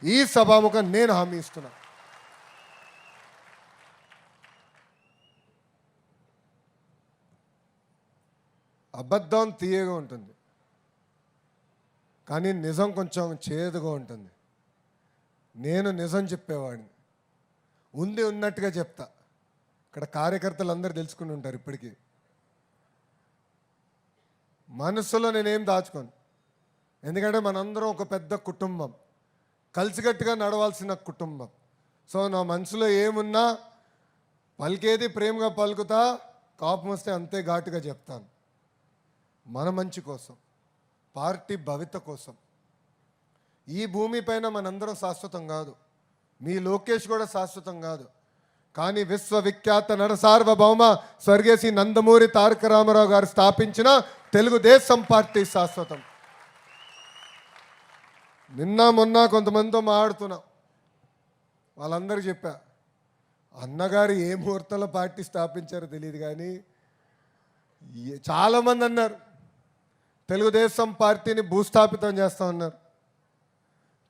ఈ సభాముఖం నేను హామీ ఇస్తున్నా. అబద్ధం తీయగా ఉంటుంది, కానీ నిజం కొంచెం చేదుగా ఉంటుంది. నేను నిజం చెప్పేవాడిని, ఉంది ఉన్నట్టుగా చెప్తా. ఇక్కడ కార్యకర్తలు అందరూ తెలుసుకుని ఉంటారు. ఇప్పటికీ మనసులో నేనేం దాచుకోను, ఎందుకంటే మనందరం ఒక పెద్ద కుటుంబం, కలిసికట్టుగా నడవాల్సిన కుటుంబం. సో నా మనసులో ఏమున్నా పలికేది ప్రేమగా పలుకుతా, కోపం వస్తే అంతే ఘాటుగా చెప్తాను. మన మంచి కోసం, పార్టీ భవిత కోసం. ఈ భూమిపైన మనందరం శాశ్వతం కాదు, మీ లోకేష్ కూడా శాశ్వతం కాదు. కానీ విశ్వవిఖ్యాత నరసార్వభౌమ స్వర్గీయ శ్రీ నందమూరి తారక రామారావు గారు స్థాపించిన తెలుగుదేశం పార్టీ శాశ్వతం. నిన్న మొన్న కొంతమందితో మాట్లాడుతున్నా, వాళ్ళందరికీ చెప్పా, అన్నగారు ఏ ముహూర్తంలో పార్టీ స్థాపించారో తెలియదు, కానీ చాలామంది అన్నారు తెలుగుదేశం పార్టీని భూస్థాపితం చేస్తామన్నారు,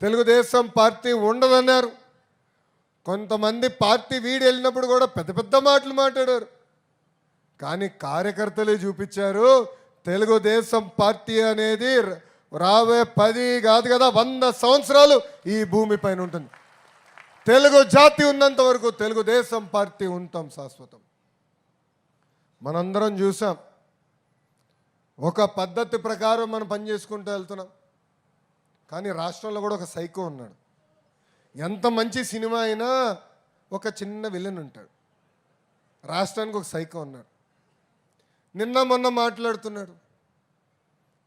తెలుగుదేశం పార్టీ ఉండదన్నారు. కొంతమంది పార్టీ వీడి వెళ్ళినప్పుడు కూడా పెద్ద పెద్ద మాటలు మాట్లాడారు, కానీ కార్యకర్తలే చూపించారు తెలుగుదేశం పార్టీ అనేది రాబోయే 10 కాదు కదా 100 సంవత్సరాలు ఈ భూమి పైన ఉంటుంది. తెలుగు జాతి ఉన్నంత వరకు తెలుగుదేశం పార్టీ ఉంటాం శాశ్వతం. మనందరం చూసాం, ఒక పద్ధతి ప్రకారం మనం పనిచేసుకుంటూ వెళ్తున్నాం. కానీ రాష్ట్రంలో కూడా ఒక సైకో ఉన్నాడు. ఎంత మంచి సినిమా అయినా ఒక చిన్న విలన్ ఉంటాడు. రాష్ట్రానికి ఒక సైకో ఉన్నాడు. నిన్న మొన్న మాట్లాడుతున్నాడు,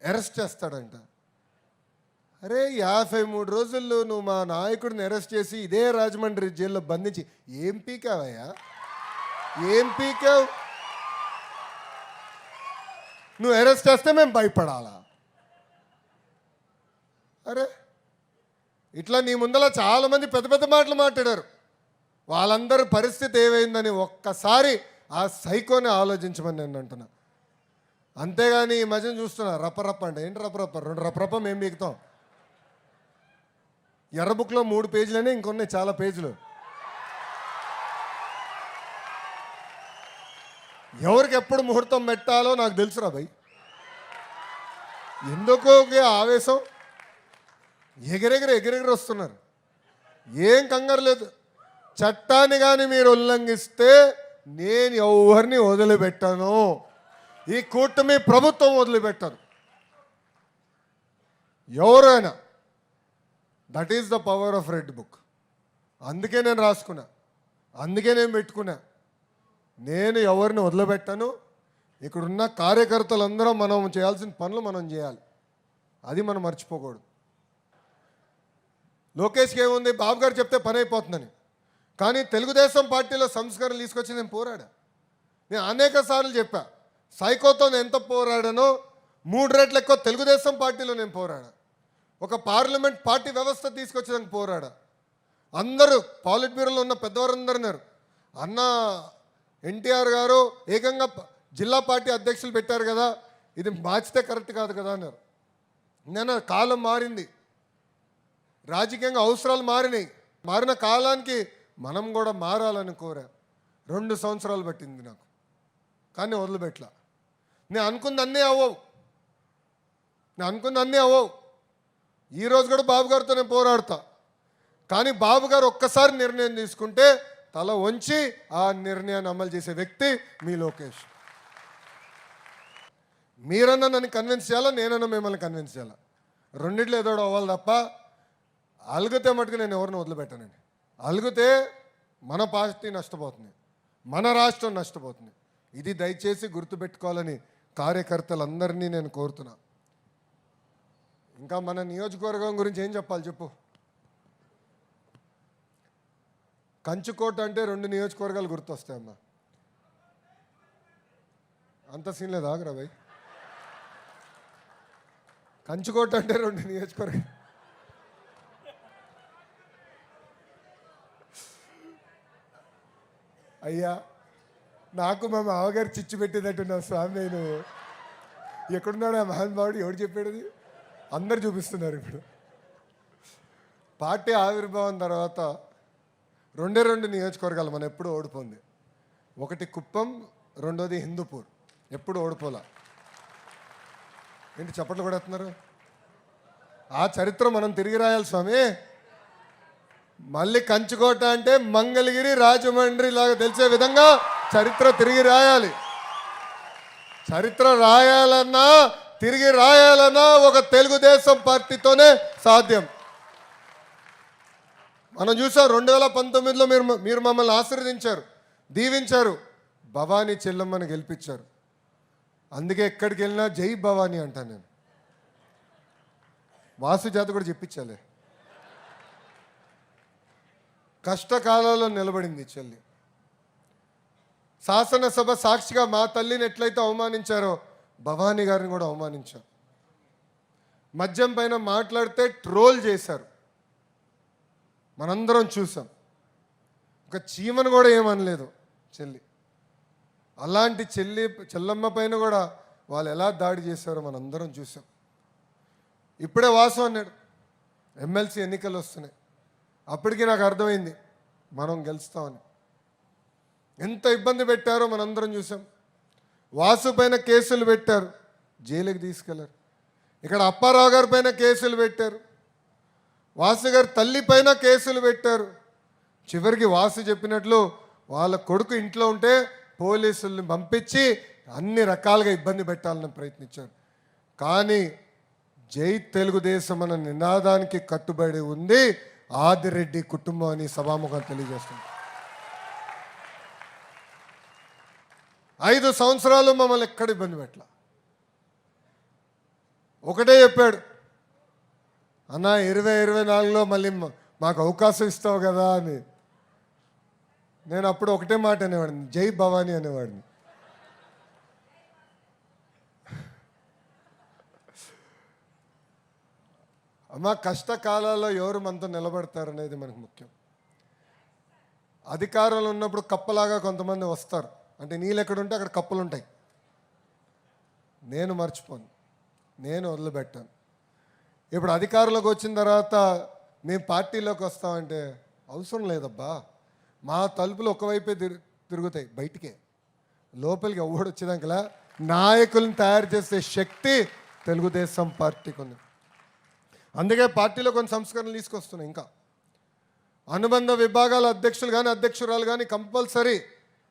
అరెస్ట్ చేస్తాడంట. అరే 53 రోజుల్లో నువ్వు మా నాయకుడిని అరెస్ట్ చేసి ఇదే రాజమండ్రి జైల్లో బంధించి ఏం పీకావయ్యా? ఏం పీకావు? నువ్వు అరెస్ట్ చేస్తే మేము భయపడాలా? అరే ఇట్లా నీ ముందర చాలామంది పెద్ద పెద్ద మాటలు మాట్లాడారు. వాళ్ళందరి పరిస్థితి ఏమైందని ఒక్కసారి ఆ సైకోని ఆలోచించమని నేను అంటున్నా. అంతేగాని ఈ మధ్యన చూస్తున్నా రప్పరప్ప అంటే ఏంటి రప్పరప్ప? 2 రప్పరప్ప మేము బీగుతాం. ఎర్ర బుక్లో 3 పేజీలనే, ఇంకొన్నాయి చాలా పేజీలు. ఎవరికి ఎప్పుడు ముహూర్తం పెట్టాలో నాకు తెలుసురా భయ్. ఎందుకో ఆవేశం, ఎగిరెగిరి వస్తున్నారు. ఏం కంగారు లేదు. చట్టాన్ని కానీ మీరు ఉల్లంఘిస్తే నేను ఎవరిని వదిలిపెట్టాను, ఈ కూటమి ప్రభుత్వం వదిలిపెట్టాను. ఎవరైనా, that is the power of red book. అందుకే నేను రాసుకున్నా, అందుకే నేను పెట్టుకున్నా. నేను ఎవరిని వదిలిపెట్టాను. ఇక్కడున్న కార్యకర్తలందరం మనం చేయాల్సిన పనులు మనం చేయాలి, అది మనం మర్చిపోకూడదు. లోకేష్కి ఏముంది, బాబు గారు చెప్తే పని అయిపోతుందని. కానీ తెలుగుదేశం పార్టీలో సంస్కరణలు తీసుకొచ్చి నేను పోరాడా. నేను అనేక సార్లు చెప్పా, సైకోతో నేను ఎంత పోరాడానో 3 రెట్లు ఎక్కువ తెలుగుదేశం పార్టీలో నేను పోరాడా. ఒక పార్లమెంట్ పార్టీ వ్యవస్థ తీసుకొచ్చేదానికి పోరాడా. అందరూ పాలిట్ బ్యూరోలో ఉన్న పెద్దవారందరూ అన్నారు, అన్న ఎన్టీఆర్ గారు ఏకంగా జిల్లా పార్టీ అధ్యక్షులు పెట్టారు కదా, ఇది మార్చితే కరెక్ట్ కాదు కదా అన్నారు. నేను కాలం మారింది, రాజకీయంగా అవసరాలు మారినాయి. మారిన కాలానికి మనం కూడా మారాలని కోరా. 2 సంవత్సరాలు పట్టింది నాకు, కానీ వదిలిపెట్టలా. నేను అనుకుంది అన్నీ అవ్వవు. ఈరోజు కూడా బాబు గారితో నేను పోరాడతా. కానీ బాబు గారు ఒక్కసారి నిర్ణయం తీసుకుంటే తల వంచి ఆ నిర్ణయాన్ని అమలు చేసే వ్యక్తి మీ లోకేష్. మీరన్నా నన్ను కన్విన్స్ చేయాలా, నేనన్నా మిమ్మల్ని కన్విన్స్ చేయాలా. రెండిట్లో ఏదో అవ్వాలి తప్ప అలుగుతే మటుకు నేను ఎవరిని వదిలిపెట్టానండి. అలుగుతే మన పార్టీ నష్టపోతుంది, మన రాష్ట్రం నష్టపోతుంది. ఇది దయచేసి గుర్తుపెట్టుకోవాలని కార్యకర్తలందరినీ నేను కోరుతున్నా. ఇంకా మన నియోజకవర్గం గురించి ఏం చెప్పాలి చెప్పు. కంచుకోట అంటే 2 నియోజకవర్గాలు గుర్తొస్తాయమ్మా. అంత సీన్ లేదు, ఆగరా భయ్. కంచుకోట అంటే 2 నియోజకవర్గాలు. అయ్యా నాకు మా మామగారు చిచ్చు పెట్టేటట్టున్నా స్వామి. నేను ఎక్కడున్నాడు ఆ మహానుభావుడు, ఎవడు చెప్పాడు? అందరు చూపిస్తున్నారు ఇప్పుడు. పార్టీ ఆవిర్భావం తర్వాత రెండు నియోజకవర్గాలు మనం ఎప్పుడు ఓడిపోయింది. ఒకటి కుప్పం, రెండోది హిందూపూర్. ఎప్పుడు ఓడిపోలా. ఏంటి చప్పట్లు కొడుతున్నారు? ఆ చరిత్ర మనం తిరిగి రాయాలి స్వామి. మళ్ళీ కంచుకోట అంటే మంగళగిరి, రాజమండ్రి లాగా తెలిసే విధంగా చరిత్ర తిరిగి రాయాలి. చరిత్ర రాయాలన్నా, తిరిగి రాయాలన్నా ఒక తెలుగుదేశం పార్టీతోనే సాధ్యం. మనం చూసాం 2019లో మీరు మమ్మల్ని ఆశీర్వదించారు, దీవించారు, భవానీ చెల్లమ్మని గెలిపించారు. అందుకే ఎక్కడికి వెళ్ళినా జై భవానీ అంటాను నేను. వాసు చేత కూడా చెప్పించాలి. కష్టకాలంలో నిలబడింది చెల్లి. శాసనసభ సాక్షిగా మా తల్లిని ఎట్లయితే అవమానించారో భవానీ గారిని కూడా అవమానించారు. మద్యం పైన మాట్లాడితే ట్రోల్ చేశారు, మనందరం చూసాం. ఒక చీమను కూడా ఏమనలేదు చెల్లి. అలాంటి చెల్లమ్మ పైన కూడా వాళ్ళు ఎలా దాడి చేశారో మనందరం చూసాం. ఇప్పుడే వాసు అన్నాడు ఎమ్మెల్సీ ఎన్నికలు వస్తున్నాయి. అప్పటికి నాకు అర్థమైంది మనం గెలుస్తామని. ఎంత ఇబ్బంది పెట్టారో మనందరం చూసాం. వాసు పైన కేసులు పెట్టారు, జైలుకి తీసుకెళ్లారు. ఇక్కడ అప్పారావు గారి పైన కేసులు పెట్టారు, వాసు గారి తల్లి పైన కేసులు పెట్టారు. చివరికి వాసు చెప్పినట్లు వాళ్ళ కొడుకు ఇంట్లో ఉంటే పోలీసుల్ని పంపించి అన్ని రకాలుగా ఇబ్బంది పెట్టాలని ప్రయత్నించారు. కానీ జై తెలుగుదేశం అన్న నినాదానికి కట్టుబడి ఉంది ఆదిరెడ్డి కుటుంబం అని సభాముఖం తెలియజేస్తుంది. 5 సంవత్సరాలు మమ్మల్ని ఎక్కడ ఇబ్బంది పెట్టాల. ఒకటే చెప్పాడు, అన్న 2024లో మళ్ళీ మాకు అవకాశం ఇస్తావు కదా అని. నేను అప్పుడు ఒకటే మాట అనేవాడిని, జై భవానీ అనేవాడిని. అమ్మ కష్టకాలాల్లో ఎవరు మనతో నిలబడతారనేది మనకు ముఖ్యం. అధికారంలో ఉన్నప్పుడు కప్పలాగా కొంతమంది వస్తారు, అంటే నీళ్ళు ఎక్కడుంటే అక్కడ కప్పలు ఉంటాయి. నేను మర్చిపోను, నేను వదిలిపెట్టాను. ఇప్పుడు అధికారంలోకి వచ్చిన తర్వాత మేము పార్టీలోకి వస్తామంటే అవసరం లేదబ్బా. మా తలుపులు ఒకవైపే తిరుగుతాయి, బయటికే. లోపలికి ఎవడు వచ్చేదాకలా నాయకులను తయారు చేసే శక్తి తెలుగుదేశం పార్టీకి ఉంది. అందుకే పార్టీలో కొన్ని సంస్కరణలు తీసుకొస్తున్నాయి. ఇంకా అనుబంధ విభాగాల అధ్యక్షులు కానీ అధ్యక్షురాలు కానీ కంపల్సరీ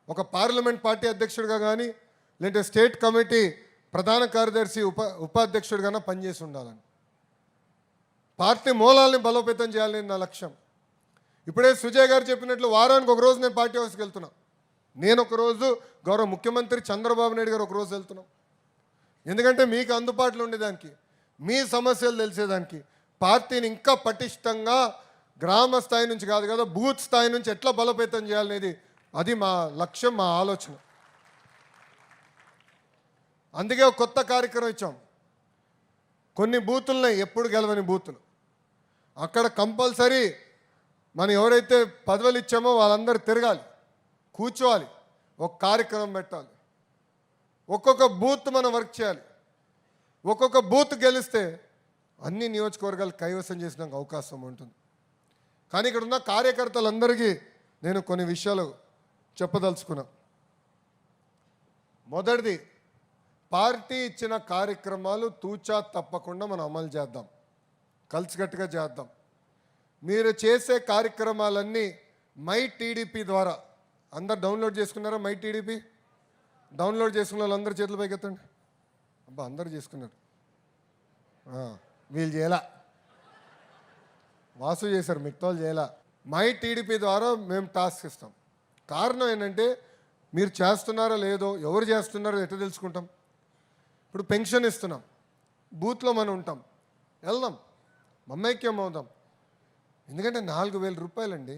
ఒక పార్లమెంట్ పార్టీ అధ్యక్షుడిగా కానీ లేదంటే స్టేట్ కమిటీ ప్రధాన కార్యదర్శి ఉపాధ్యక్షుడిగానే పనిచేసి ఉండాలని, పార్టీ మూలాల్ని బలోపేతం చేయాలని నా లక్ష్యం. ఇప్పుడే సుజయ్ గారు చెప్పినట్లు వారానికి ఒక రోజు నేను పార్టీ ఆఫీస్కి వెళ్తున్నా. నేను ఒకరోజు గౌరవ ముఖ్యమంత్రి చంద్రబాబు నాయుడు గారు ఒకరోజు వెళ్తున్నాం. ఎందుకంటే మీకు అందుబాటులో ఉండేదానికి, మీ సమస్యలు తెలిసేదానికి, పార్టీని ఇంకా పటిష్టంగా గ్రామ స్థాయి నుంచి కాదు కదా బూత్ స్థాయి నుంచి ఎట్లా బలోపేతం చేయాలనేది అది మా లక్ష్యం, మా ఆలోచన. అందుకే ఒక కొత్త కార్యక్రమం ఇచ్చాం. కొన్ని బూతులున్నాయి ఎప్పుడు గెలవని బూతులు, అక్కడ కంపల్సరీ మనం ఎవరైతే పదవులు ఇచ్చామో వాళ్ళందరూ తిరగాలి, కూర్చోవాలి, ఒక కార్యక్రమం పెట్టాలి. ఒక్కొక్క బూత్ మనం వర్క్ చేయాలి. ఒక్కొక్క బూత్ గెలిస్తే అన్ని నియోజకవర్గాలు కైవసం చేసినాక అవకాశం ఉంటుంది. కానీ ఇక్కడ ఉన్న కార్యకర్తలందరికీ నేను కొన్ని విషయాలు చెప్పదలుచుకున్నా. మొదటిది, పార్టీ ఇచ్చిన కార్యక్రమాలు తూచా తప్పకుండా మనం అమలు చేద్దాం, కలిసికట్టుగా చేద్దాం. మీరు చేసే కార్యక్రమాలన్నీ మై టీడీపీ ద్వారా అందరు డౌన్లోడ్ చేసుకున్నారా? మై టీడీపీ డౌన్లోడ్ చేసుకున్న వాళ్ళందరూ చేతులు పైకి ఎత్తండి. అబ్బా అందరూ చేసుకున్నారు, వీళ్ళు చేయాల, వాసు చేశారు, మిగతా చేయాల. మై టీడీపీ ద్వారా మేము టాస్క్ ఇస్తాం. కారణం ఏంటంటే మీరు చేస్తున్నారో లేదో, ఎవరు చేస్తున్నారో ఎట్లా తెలుసుకుంటాం? ఇప్పుడు పెన్షన్ ఇస్తున్నాం, బూత్లో మనం ఉంటాం, వెళ్దాం, మమైక్యం అవుదాం. ఎందుకంటే 4,000 రూపాయలండి,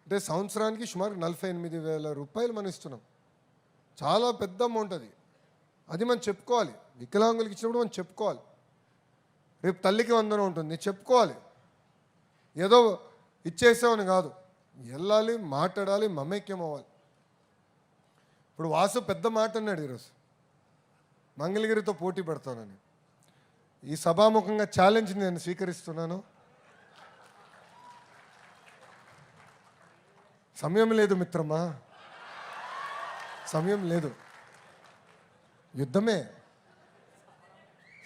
అంటే సంవత్సరానికి సుమారు 48,000 రూపాయలు మనం ఇస్తున్నాం. చాలా పెద్ద అమౌంట్ అది. అది మనం చెప్పుకోవాలి. వికలాంగులకి ఇచ్చినప్పుడు మనం చెప్పుకోవాలి. రేపు తల్లికి వందనం ఉంటుంది, చెప్పుకోవాలి. ఏదో ఇచ్చేసామని కాదు, వెళ్ళాలి, మాట్లాడాలి, మమైక్యం అవ్వాలి. ఇప్పుడు వాసు పెద్ద మాట అన్నాడు ఈరోజు, మంగళగిరితో పోటీ పడతానని. ఈ సభాముఖంగా ఛాలెంజ్ నేను స్వీకరిస్తున్నాను. సమయం లేదు మిత్రమా, సమయం లేదు. యుద్ధమే,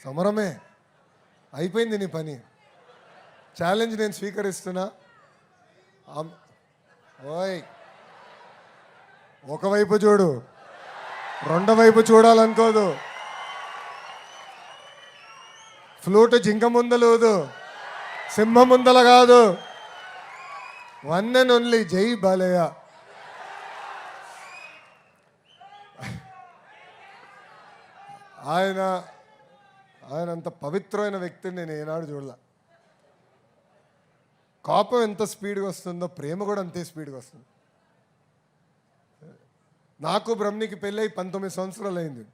సమరమే, అయిపోయింది నీ పని. ఛాలెంజ్ నేను స్వీకరిస్తున్నా. ఓయ్, ఒకవైపు చూడు, రెండో వైపు చూడాలనుకోదు. ఫ్లూట్ జింక ముందలేదు, సింహం ముందల కాదు. వన్ అండ్ ఓన్లీ జై బాలయ్య. ఆయన అంత పవిత్రమైన వ్యక్తిని నేను ఏనాడు చూడలే. కోపం ఎంత స్పీడ్గా వస్తుందో ప్రేమ కూడా అంతే స్పీడ్గా వస్తుంది. నాకు బ్రహ్మనికి పెళ్ళై 19 సంవత్సరాలు అయింది.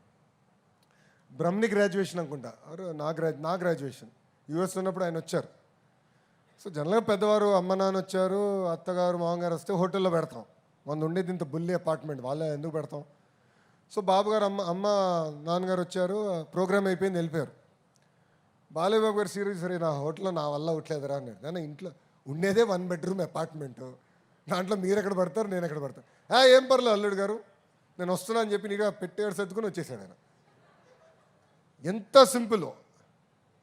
బ్రహ్మని గ్రాడ్యుయేషన్ అనుకుంటా, నా గ్రాడ్యుయేషన్ యూఎస్ ఉన్నప్పుడు ఆయన వచ్చారు. సో జనరల్గా పెద్దవారు అమ్మ నాన్న వచ్చారు, అత్తగారు మామగారు వస్తే హోటల్లో పెడతాం. మన ఉండేది ఇంత బుల్లి అపార్ట్మెంట్, వాళ్ళే ఎందుకు పెడతాం. సో బాబుగారు అమ్మ నాన్నగారు వచ్చారు, ప్రోగ్రామ్ అయిపోయింది, వెళ్ళిపోయారు. బాలయ్య బాబు గారు సీరియస్, సరే నా హోటల్లో నా వల్ల ఉట్లేదురా అన్నాడు. కానీ ఇంట్లో ఉండేదే 1 బెడ్రూమ్ అపార్ట్మెంటు, దాంట్లో మీరు ఎక్కడ పడతారు, నేను ఎక్కడ పడతాను. ఏం పర్లేదు అల్లుడు గారు, నేను వస్తున్నా అని చెప్పి నీగా పెట్టేడు సర్దుకుని వచ్చేసాడు ఆయన. ఎంత సింపుల్,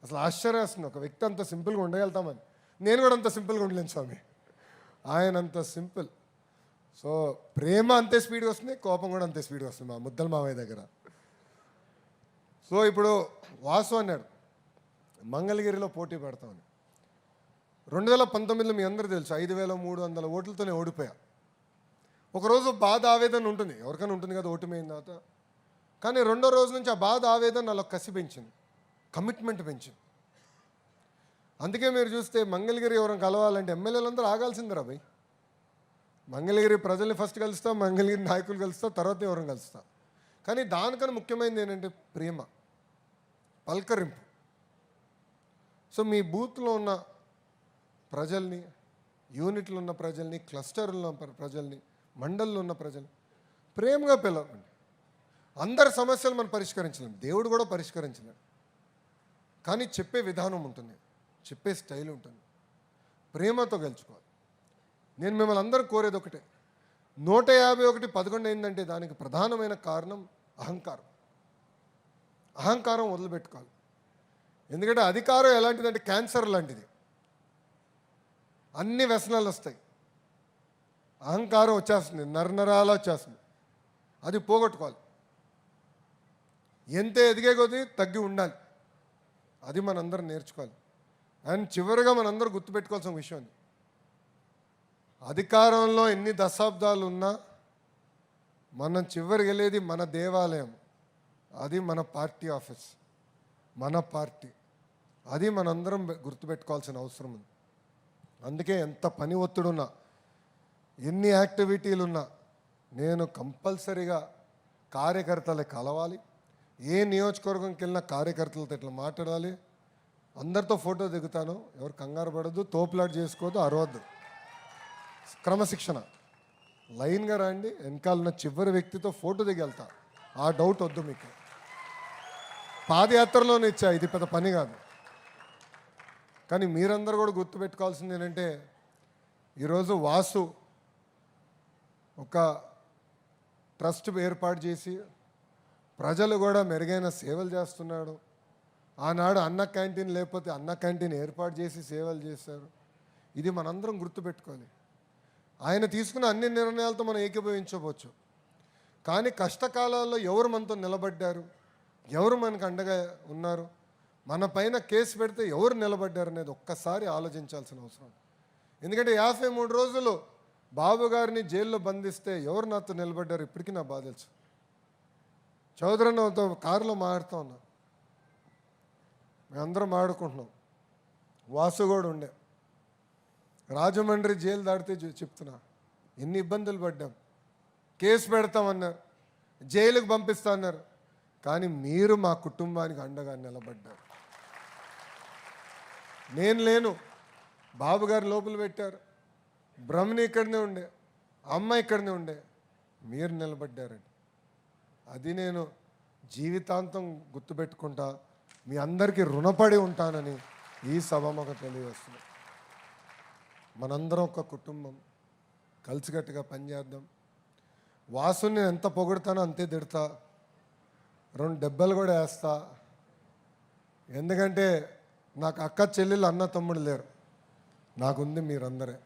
అసలు ఆశ్చర్యం వస్తుంది ఒక వ్యక్తి అంత సింపుల్గా ఉండగలుగుతామని. నేను కూడా అంత సింపుల్గా ఉండలేను స్వామి, ఆయన అంత సింపుల్. సో ప్రేమ అంతే స్పీడ్గా వస్తుంది, కోపం కూడా అంతే స్పీడ్గా వస్తుంది మా ముద్దల మావయ్య దగ్గర. సో ఇప్పుడు వాసు అన్నాడు మంగళగిరిలో పోటీ పెడతామని. 2019లో మీ అందరూ తెలుసు 5,300 ఓట్లతోనే ఓడిపోయా. ఒకరోజు బాధ ఆవేదన ఉంటుంది, ఎవరికైనా ఉంటుంది కదా ఓటమి అయిన తర్వాత. కానీ రెండో రోజు నుంచి ఆ బాధ ఆవేదన నాలో కసి పెంచింది, కమిట్మెంట్ పెంచింది. అందుకే మీరు చూస్తే మంగళగిరి ఎవరైనా కలవాలంటే ఎమ్మెల్యేలందరూ ఆగాల్సిందిరా భయ్. మంగళగిరి ప్రజల్ని ఫస్ట్ కలుస్తా, మంగళగిరి నాయకులు కలుస్తా, తర్వాత ఎవరైనా కలుస్తా. కానీ దానికన్నా ముఖ్యమైనది ఏంటంటే ప్రేమ, పలకరింపు. సో మీ బూత్లో ఉన్న ప్రజల్ని, యూనిట్లో ఉన్న ప్రజల్ని, క్లస్టర్లో ఉన్న ప్రజల్ని, మండల్లో ఉన్న ప్రజల్ని ప్రేమగా పిలవండి. అందరి సమస్యలు మనం పరిష్కరించలేం, దేవుడు కూడా పరిష్కరించలేం. కానీ చెప్పే విధానం ఉంటుంది, చెప్పే స్టైల్ ఉంటుంది, ప్రేమతో గెలుచుకోవాలి. నేను మిమ్మల్ని అందరూ కోరేది ఒకటే, 151 11 అయిందంటే దానికి ప్రధానమైన కారణం అహంకారం. అహంకారం వదిలిపెట్టుకోవాలి. ఎందుకంటే అధికారం ఎలాంటిదంటే క్యాన్సర్ లాంటిది, అన్ని వ్యసనాలు వస్తాయి. అహంకారం వచ్చేస్తుంది, నరనరాలు వచ్చేస్తుంది, అది పోగొట్టుకోవాలి. ఎంత ఎదిగే కొద్దీ తగ్గి ఉండాలి, అది మనందరం నేర్చుకోవాలి. అండ్ చివరిగా మనందరూ గుర్తుపెట్టుకోవాల్సిన విషయం అది, అధికారంలో ఎన్ని దశాబ్దాలు ఉన్నా మనం చివరికి వెళ్ళేది మన దేవాలయం, అది మన పార్టీ ఆఫీస్, మన పార్టీ. అది మనందరం గుర్తుపెట్టుకోవాల్సిన అవసరం ఉంది. అందుకే ఎంత పని ఒత్తిడున్నా, ఎన్ని యాక్టివిటీలున్నా నేను కంపల్సరీగా కార్యకర్తలు కలవాలి. ఏ నియోజకవర్గంకి వెళ్ళినా కార్యకర్తలతో ఇట్లా మాట్లాడాలి, అందరితో ఫోటో దిగుతాను. ఎవరు కంగారు పడద్దు, తోపులాట చేసుకోవద్దు, అరవద్దు. క్రమశిక్షణ, లైన్గా రండి, వెనకాలన్న చివరి వ్యక్తితో ఫోటో దిగి వెళ్తా, ఆ డౌట్ వద్దు మీకు. పాదయాత్రలోనే ఇచ్చా, ఇది పెద్ద పని కాదు. కానీ మీరందరూ కూడా గుర్తుపెట్టుకోవాల్సింది ఏంటంటే, ఈరోజు వాసు ఒక ట్రస్ట్ ఏర్పాటు చేసి ప్రజలు కూడా మెరుగైన సేవలు చేస్తున్నాడు. ఆనాడు అన్న క్యాంటీన్ లేకపోతే అన్న క్యాంటీన్ ఏర్పాటు చేసి సేవలు చేశారు. ఇది మనందరం గుర్తుపెట్టుకోవాలి. ఆయన తీసుకున్న అన్ని నిర్ణయాలతో మనం ఏకీభవించవచ్చు, కానీ కష్టకాలాల్లో ఎవరు మనతో నిలబడ్డారు, ఎవరు మనకు అండగా ఉన్నారు, మన పైన కేసు పెడితే ఎవరు నిలబడ్డారు అనేది ఒక్కసారి ఆలోచించాల్సిన అవసరం. ఎందుకంటే 53 రోజులు బాబు గారిని జైల్లో బంధిస్తే ఎవరు నాతో నిలబడ్డారు ఇప్పటికీ నా బాధ తెలుసు. చౌదరన్నతో కారులో మాట్లాడుతూ ఉన్నాం, మేమందరం ఆడుకుంటున్నాం. వాసు కూడా ఉండే, రాజమండ్రి జైలు దాటితే చెప్తున్నా ఎన్ని ఇబ్బందులు పడ్డాం. కేసు పెడతామన్నారు, జైలుకు పంపిస్తా అన్నారు, కానీ మీరు మా కుటుంబానికి అండగా నిలబడ్డారు. నేను లేను, బాబు గారు లోపల పెట్టారు, బ్రహ్మని ఇక్కడనే ఉండే, అమ్మ ఇక్కడనే ఉండే, మీరు నిలబడ్డారండి. అది నేను జీవితాంతం గుర్తుపెట్టుకుంటా, మీ అందరికీ రుణపడి ఉంటానని ఈ సభ మాకు తెలియజేస్తుంది. మనందరం ఒక కుటుంబం, కలిసికట్టుగా పనిచేద్దాం. వాసుని ఎంత పొగుడుతానో అంతే తిడతా, 2 దెబ్బలు కూడా వేస్తా. ఎందుకంటే నాకు అక్క చెల్లెలు అన్న తమ్ముడు లేరు, నాకుంది మీరందరే.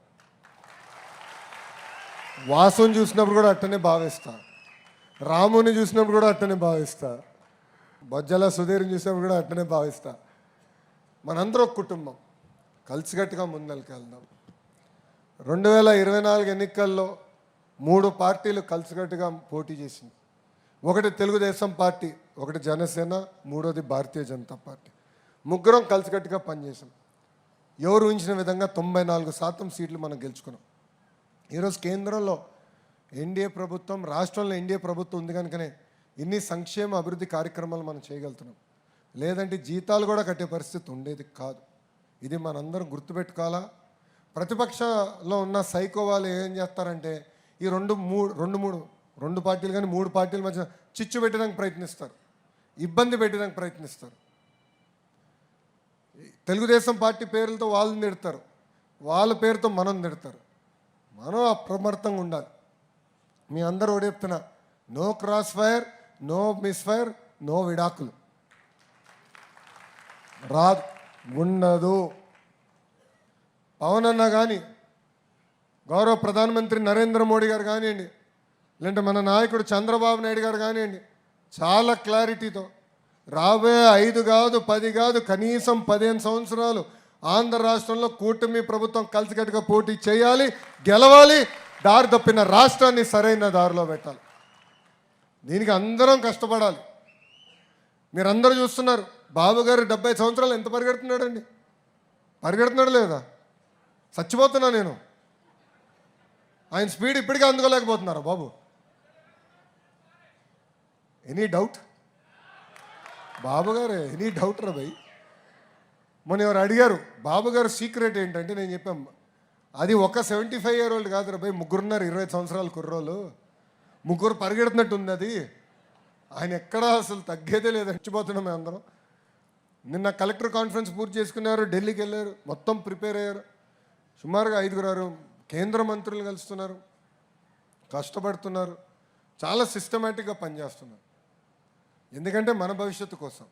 వాసుని చూసినప్పుడు కూడా అట్టనే భావిస్తా, రాముని చూసినప్పుడు కూడా అట్టనే భావిస్తా, బొజ్జల సుధీర్ని చూసినప్పుడు కూడా అట్టనే భావిస్తా. మనందరూ ఒక కుటుంబం, కలిసికట్టుగా ముందరికి 2024 ఎన్నికల్లో 3 పార్టీలు కలిసికట్టుగా పోటీ చేసింది. ఒకటి తెలుగుదేశం పార్టీ, ఒకటి జనసేన, మూడోది భారతీయ జనతా పార్టీ. ముగ్గురం కలిసికట్టుగా పనిచేసాం. ఎవరు ఊహించిన విధంగా 94% సీట్లు మనం గెలుచుకున్నాం. ఈరోజు కేంద్రంలో ఎన్డీఏ ప్రభుత్వం, రాష్ట్రంలో ఎన్డీఏ ప్రభుత్వం ఉంది కనుకనే ఇన్ని సంక్షేమ అభివృద్ధి కార్యక్రమాలు మనం చేయగలుగుతున్నాం. లేదంటే జీతాలు కూడా కట్టే పరిస్థితి ఉండేది కాదు. ఇది మనందరం గుర్తుపెట్టుకోవాలా. ప్రతిపక్షంలో ఉన్న సైకో వాళ్ళు ఏం చేస్తారంటే ఈ రెండు పార్టీలు కానీ 3 పార్టీల మధ్య చిచ్చు పెట్టడానికి ప్రయత్నిస్తారు, ఇబ్బంది పెట్టడానికి ప్రయత్నిస్తారు. తెలుగుదేశం పార్టీ పేర్లతో వాళ్ళని తిడతారు, వాళ్ళ పేరుతో మనం తిడతారు. మనం అప్రమత్తంగా ఉండాలి. మీ అందరూ ఒకటి చెప్తున్నా, no crossfire, no misfire, no విడాకులు. రాదు, ఉండదు. పవన్ అన్న కానీ, గౌరవ ప్రధానమంత్రి నరేంద్ర మోడీ గారు కానివ్వండి, లేదంటే మన నాయకుడు చంద్రబాబు నాయుడు గారు కానివ్వండి, చాలా క్లారిటీతో రాబోయే 5 కాదు 10 కాదు కనీసం 15 సంవత్సరాలు ఆంధ్ర రాష్ట్రంలో కూటమి ప్రభుత్వం కలిసికట్టుగా పోటీ చేయాలి, గెలవాలి, దారి తప్పిన రాష్ట్రాన్ని సరైన దారిలో పెట్టాలి. దీనికి అందరం కష్టపడాలి. మీరందరూ చూస్తున్నారు, బాబు గారు 70 సంవత్సరాలు ఎంత పరిగెడుతున్నాడండి? పరిగెడుతున్నాడు లేదా? చచ్చిపోతున్నా నేను. ఆయన స్పీడ్ ఇప్పటికే అందుకోలేకపోతున్నారా బాబు? Any doubt? బాబు గారు ఎనీ డౌట్ రా భయ్. మొన్న ఎవరు అడిగారు బాబు గారు సీక్రెట్ ఏంటంటే నేను చెప్పాను, అది ఒక 75 year old కాదు రా భయ్, ముగ్గురున్నారు 20 సంవత్సరాల కుర్రోళ్ళు, ముగ్గురు పరిగెడుతున్నట్టు ఉంది అది. ఆయన ఎక్కడా అసలు తగ్గేదే లేదు, చచ్చిపోతున్నాం మేము అందరం. నిన్న కలెక్టర్ కాన్ఫరెన్స్ పూర్తి చేసుకున్నారు, ఢిల్లీకి వెళ్ళారు, మొత్తం ప్రిపేర్ అయ్యారు. సుమారుగా 5 కేంద్ర మంత్రులు కలుస్తున్నారు, కష్టపడుతున్నారు, చాలా సిస్టమేటిక్గా పనిచేస్తున్నారు. ఎందుకంటే మన భవిష్యత్తు కోసం,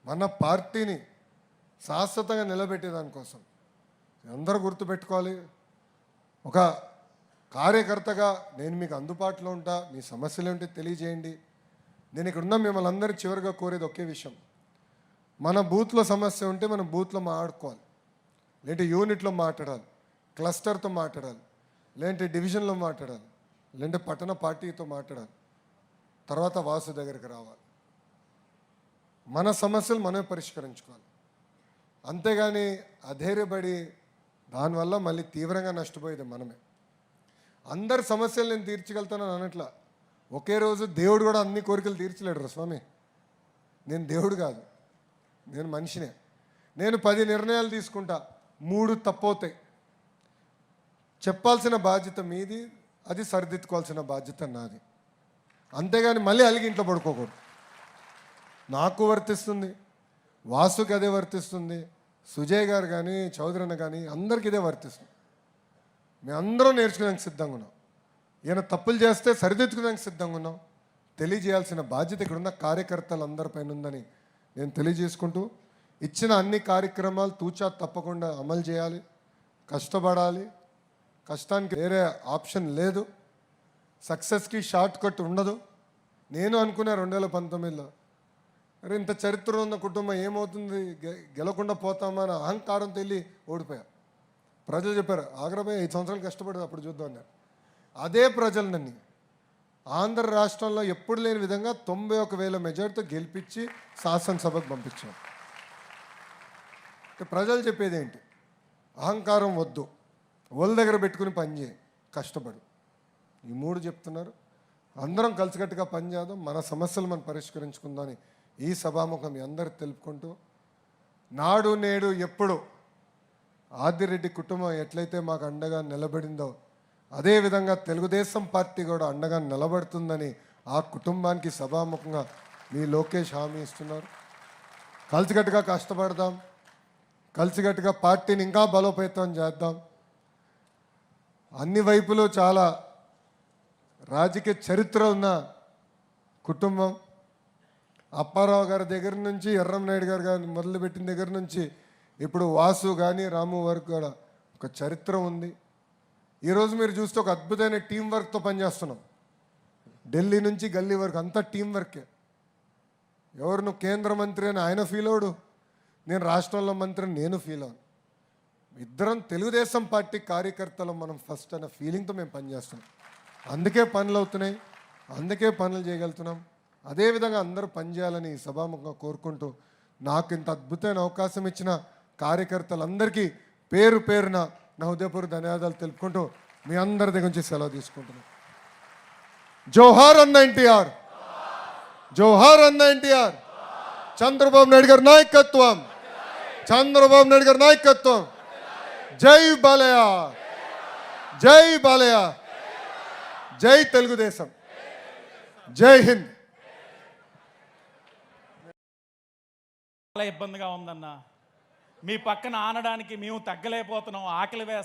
మన పార్టీని శాశ్వతంగా నిలబెట్టేదానికోసం. అందరూ గుర్తుపెట్టుకోవాలి, ఒక కార్యకర్తగా నేను మీకు అందుబాటులో ఉంటా, మీ సమస్యలు ఏంటి తెలియజేయండి. నేను ఇక్కడ ఉన్న మిమ్మల్ని అందరూ చివరిగా కోరేది ఒకే విషయం, మన బూత్లో సమస్య ఉంటే మనం బూత్లో మాట్లాడుకోవాలి, లేదంటే యూనిట్లో మాట్లాడాలి, క్లస్టర్తో మాట్లాడాలి, లేదంటే డివిజన్లో మాట్లాడాలి, లేదంటే పట్టణ పార్టీతో మాట్లాడాలి, తర్వాత వాసు దగ్గరికి రావాలి. మన సమస్యలు మనమే పరిష్కరించుకోవాలి. అంతేగాని అధైర్యపడి దానివల్ల మళ్ళీ తీవ్రంగా నష్టపోయేది మనమే. అందరి సమస్యలు నేను తీర్చగలుగుతానని అనట్లా. ఒకే రోజు దేవుడు కూడా అన్ని కోరికలు తీర్చలేడు రా స్వామి. నేను దేవుడు కాదు, నేను మనిషినే. నేను 10 నిర్ణయాలు తీసుకుంటా, 3 తప్పవుతాయి. చెప్పాల్సిన బాధ్యత మీది, అది సరిదిద్దుకోవాల్సిన బాధ్యత నాది. అంతేగాని మళ్ళీ అలిగి ఇంట్లో పడుకోకూడదు. నాకు వర్తిస్తుంది, వాసుకి అదే వర్తిస్తుంది, సుజయ్ గారు కానీ చౌదరన్న కానీ అందరికీ ఇదే వర్తిస్తుంది. మేమందరం నేర్చుకోవడానికి సిద్ధంగా ఉన్నాం. ఈయన తప్పులు చేస్తే సరిదిద్దుకోవడానికి సిద్ధంగా ఉన్నాం. తెలియజేయాల్సిన బాధ్యత ఇక్కడున్న కార్యకర్తలందరిపైన ఉందని నేను తెలియజేసుకుంటూ, ఇచ్చిన అన్ని కార్యక్రమాలు తూచా తప్పకుండా అమలు చేయాలి, కష్టపడాలి. కష్టానికి వేరే ఆప్షన్ లేదు. సక్సెస్కి షార్ట్ కట్ ఉండదు. నేను అనుకున్నా 2019లో, అరే ఇంత చరిత్ర ఉన్న కుటుంబం ఏమవుతుంది, గెలకుండా పోతామా అని అహంకారంతో వెళ్ళి ఓడిపోయా. ప్రజలు చెప్పారు ఆగ్రహమై 5 సంవత్సరాలు కష్టపడి అప్పుడు చూద్దాం అన్నారు. అదే ప్రజలు నన్ను ఆంధ్ర రాష్ట్రంలో ఎప్పుడు లేని విధంగా 91,000 మెజార్టీతో గెలిపించి శాసనసభకు పంపించారు. ప్రజలు చెప్పేది ఏంటి? అహంకారం వద్దు, ఒళ్ళ దగ్గర పెట్టుకుని పనిచేయి, కష్టపడు. ఈ 3 చెప్తున్నారు. అందరం కలిసికట్టుగా పనిచేద్దాం, మన సమస్యలు మనం పరిష్కరించుకుందామని ఈ సభాముఖం మీ అందరికి తెలుపుకుంటూ, నాడు నేడు ఎప్పుడు ఆదిరెడ్డి కుటుంబం ఎట్లయితే మాకు అండగా నిలబడిందో అదేవిధంగా తెలుగుదేశం పార్టీ కూడా అండగా నిలబడుతుందని ఆ కుటుంబానికి సభాముఖంగా మీ లోకేష్ హామీ ఇస్తున్నారు. కలిసికట్టుగా కష్టపడదాం, కలిసికట్టుగా పార్టీని ఇంకా బలోపేతం చేద్దాం. అన్ని వైపులు చాలా రాజకీయ చరిత్ర ఉన్న కుటుంబం. అప్పారావు గారి దగ్గర నుంచి ఎర్రంనాయుడు గారు కానీ మొదలుపెట్టిన దగ్గర నుంచి ఇప్పుడు వాసు కానీ రాము వరకు కూడా ఒక చరిత్ర ఉంది. ఈరోజు మీరు చూస్తే ఒక అద్భుతమైన టీం వర్క్తో పనిచేస్తున్నాం. ఢిల్లీ నుంచి గల్లీ వరకు అంతా టీం వర్కే. ఎవరు నువ్వు కేంద్ర మంత్రి అని ఆయన ఫీల్ అవడు, నేను రాష్ట్రంలో మంత్రి అని నేను ఫీల్ అవ్వను. ఇద్దరం తెలుగుదేశం పార్టీ కార్యకర్తలు మనం ఫస్ట్ అనే ఫీలింగ్తో మేము పనిచేస్తున్నాం. అందుకే పనులు అవుతున్నాయి, అందుకే పనులు చేయగలుగుతున్నాం. అదేవిధంగా అందరూ పనిచేయాలని సభాముఖంగా కోరుకుంటూ నాకు ఇంత అద్భుతమైన అవకాశం ఇచ్చిన కార్యకర్తలందరికీ పేరు పేరున నా హృదయపూర్వక ధన్యవాదాలు తెలుపుకుంటూ మీ అందరి దగ్గర నుంచి సెలవు తీసుకుంటున్నాను. జోహార్ అన్న ఎన్టీఆర్, జోహార్ అన్న ఎన్టీఆర్. చంద్రబాబు నాయుడు గారి నాయకత్వం, చంద్రబాబు నాయుడు గారి నాయకత్వం. జై బాలయ్య, జై బాలయ్య, జై తెలుగుదేశం, జై హింద్. చాలా ఇబ్బందిగా ఉందన్న, మీ పక్కన ఆనడానికి మేము తగ్గలేకపోతున్నాం, ఆకలి వేస్తాం.